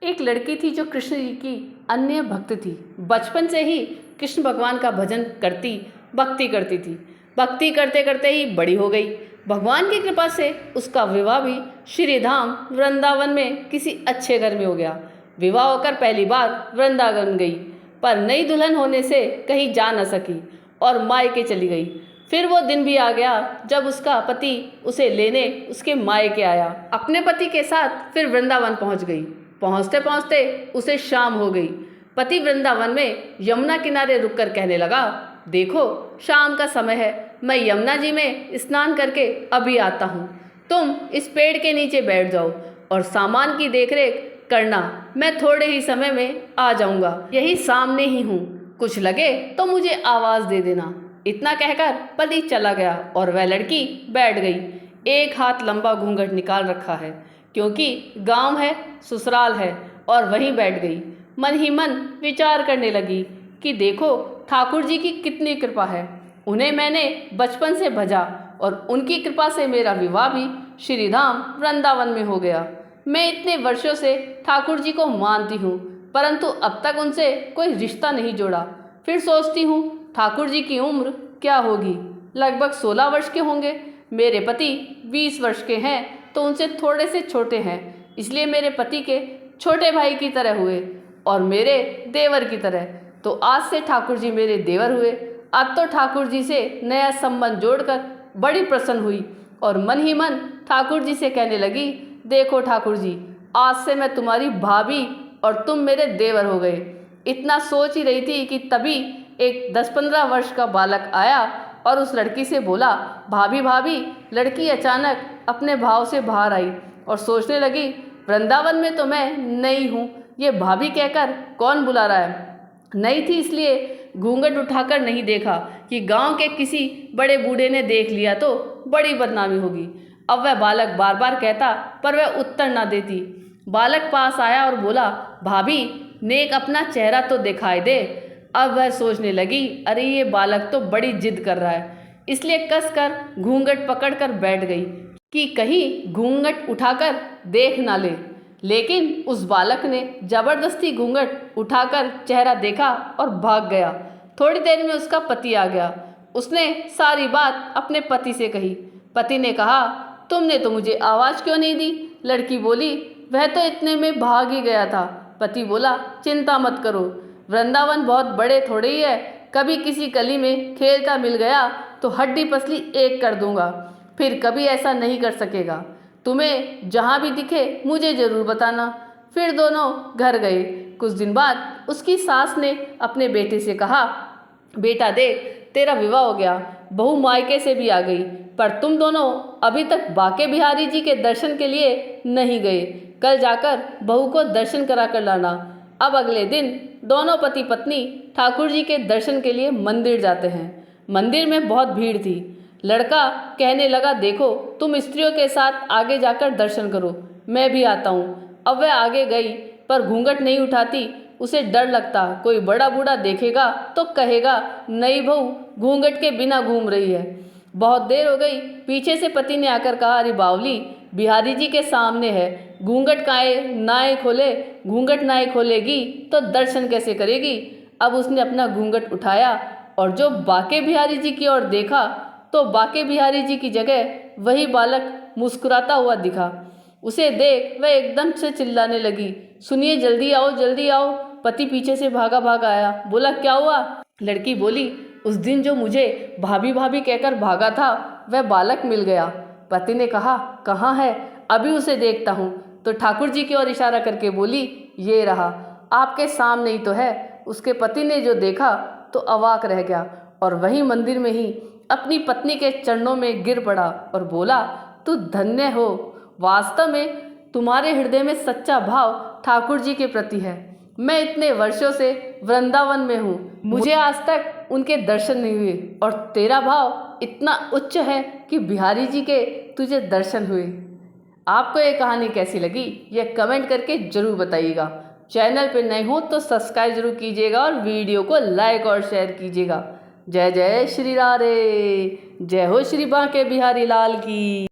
एक लड़की थी जो कृष्ण जी की अन्य भक्त थी। बचपन से ही कृष्ण भगवान का भजन करती, भक्ति करती थी। भक्ति करते करते ही बड़ी हो गई। भगवान की कृपा से उसका विवाह भी श्री धाम वृंदावन में किसी अच्छे घर में हो गया। विवाह होकर पहली बार वृंदावन गई, पर नई दुल्हन होने से कहीं जा न सकी और मायके चली गई। फिर वो दिन भी आ गया जब उसका पति उसे लेने उसके मायके आया। अपने पति के साथ फिर वृंदावन पहुंच गई। पहुंचते पहुंचते उसे शाम हो गई। पति वृंदावन में यमुना किनारे रुककर कहने लगा, देखो शाम का समय है, मैं यमुना जी में स्नान करके अभी आता हूँ। तुम इस पेड़ के नीचे बैठ जाओ और सामान की देखरेख करना, मैं थोड़े ही समय में आ जाऊँगा। यही सामने ही हूँ, कुछ लगे तो मुझे आवाज़ दे देना। इतना कहकर पति चला गया और वह लड़की बैठ गई। एक हाथ लंबा घूंघट निकाल रखा है, क्योंकि गांव है, ससुराल है, और वहीं बैठ गई। मन ही मन विचार करने लगी कि देखो ठाकुर जी की कितनी कृपा है। उन्हें मैंने बचपन से भजा और उनकी कृपा से मेरा विवाह भी श्रीधाम वृंदावन में हो गया। मैं इतने वर्षों से ठाकुर जी को मानती हूँ, परंतु अब तक उनसे कोई रिश्ता नहीं जोड़ा। फिर सोचती हूँ ठाकुर जी की उम्र क्या होगी, लगभग 16 वर्ष के होंगे। मेरे पति 20 वर्ष के हैं तो उनसे थोड़े से छोटे हैं, इसलिए मेरे पति के छोटे भाई की तरह हुए और मेरे देवर की तरह। तो आज से ठाकुर जी मेरे देवर हुए। अब तो ठाकुर जी से नया संबंध जोड़कर बड़ी प्रसन्न हुई और मन ही मन ठाकुर जी से कहने लगी, देखो ठाकुर जी, आज से मैं तुम्हारी भाभी और तुम मेरे देवर हो गए। इतना सोच ही रही थी कि तभी एक 10-15 वर्ष का बालक आया और उस लड़की से बोला, भाभी भाभी। लड़की अचानक अपने भाव से बाहर आई और सोचने लगी, वृंदावन में तो मैं नई हूँ, ये भाभी कहकर कौन बुला रहा है। नई थी इसलिए घूंघट उठाकर नहीं देखा कि गांव के किसी बड़े बूढ़े ने देख लिया तो बड़ी बदनामी होगी। अब वह बालक बार बार कहता पर वह उत्तर ना देती। बालक पास आया और बोला, भाभी नेक अपना चेहरा तो दिखाई दे। अब वह सोचने लगी, अरे ये बालक तो बड़ी जिद कर रहा है, इसलिए कसकर घूंघट पकड़कर बैठ गई कि कहीं घूंघट उठाकर देख ना ले। लेकिन उस बालक ने जबरदस्ती घूंघट उठाकर चेहरा देखा और भाग गया। थोड़ी देर में उसका पति आ गया। उसने सारी बात अपने पति से कही। पति ने कहा, तुमने तो मुझे आवाज़ क्यों नहीं दी। लड़की बोली, वह तो इतने में भाग ही गया था। पति बोला, चिंता मत करो, वृंदावन बहुत बड़े थोड़े ही है, कभी किसी गली में खेलता मिल गया तो हड्डी पसली एक कर दूंगा, फिर कभी ऐसा नहीं कर सकेगा। तुम्हें जहाँ भी दिखे मुझे ज़रूर बताना। फिर दोनों घर गए। कुछ दिन बाद उसकी सास ने अपने बेटे से कहा, बेटा देख, तेरा विवाह हो गया, बहू मायके से भी आ गई, पर तुम दोनों अभी तक बाके बिहारी जी के दर्शन के लिए नहीं गए। कल जाकर बहू को दर्शन करा कर लाना। अब अगले दिन दोनों पति पत्नी ठाकुर जी के दर्शन के लिए मंदिर जाते हैं। मंदिर में बहुत भीड़ थी। लड़का कहने लगा, देखो तुम स्त्रियों के साथ आगे जाकर दर्शन करो, मैं भी आता हूँ। अब वह आगे गई पर घूंघट नहीं उठाती। उसे डर लगता कोई बड़ा बूढ़ा देखेगा तो कहेगा, नई बहू घूंघट के बिना घूम रही है। बहुत देर हो गई। पीछे से पति ने आकर कहा, अरे बावली, बिहारी जी के सामने है, घूंघट काए नाए खोले, घूंघट नाए खोलेगी तो दर्शन कैसे करेगी। अब उसने अपना घूंघट उठाया और जो बाके बिहारी जी की ओर देखा तो बाके बिहारी जी की जगह वही बालक मुस्कुराता हुआ दिखा। उसे देख वह एकदम से चिल्लाने लगी, सुनिए, जल्दी आओ जल्दी आओ। पति पीछे से भागा भागा आया। बोला, क्या हुआ। लड़की बोली, उस दिन जो मुझे भाभी भाभी कहकर भागा था वह बालक मिल गया। पति ने कहा, कहाँ है, अभी उसे देखता हूँ। तो ठाकुर जी की ओर इशारा करके बोली, ये रहा, आपके सामने ही तो है। उसके पति ने जो देखा तो अवाक रह गया और वहीं मंदिर में ही अपनी पत्नी के चरणों में गिर पड़ा और बोला, तू धन्य हो, वास्तव में तुम्हारे हृदय में सच्चा भाव ठाकुर जी के प्रति है। मैं इतने वर्षों से वृंदावन में हूँ, मुझे आज तक उनके दर्शन नहीं हुए और तेरा भाव इतना उच्च है कि बिहारी जी के तुझे दर्शन हुए। आपको ये कहानी कैसी लगी यह कमेंट करके ज़रूर बताइएगा। चैनल पे नए हो तो सब्सक्राइब जरूर कीजिएगा और वीडियो को लाइक और शेयर कीजिएगा। जय जय श्री राधे, जय हो श्री बांके बिहारी लाल की।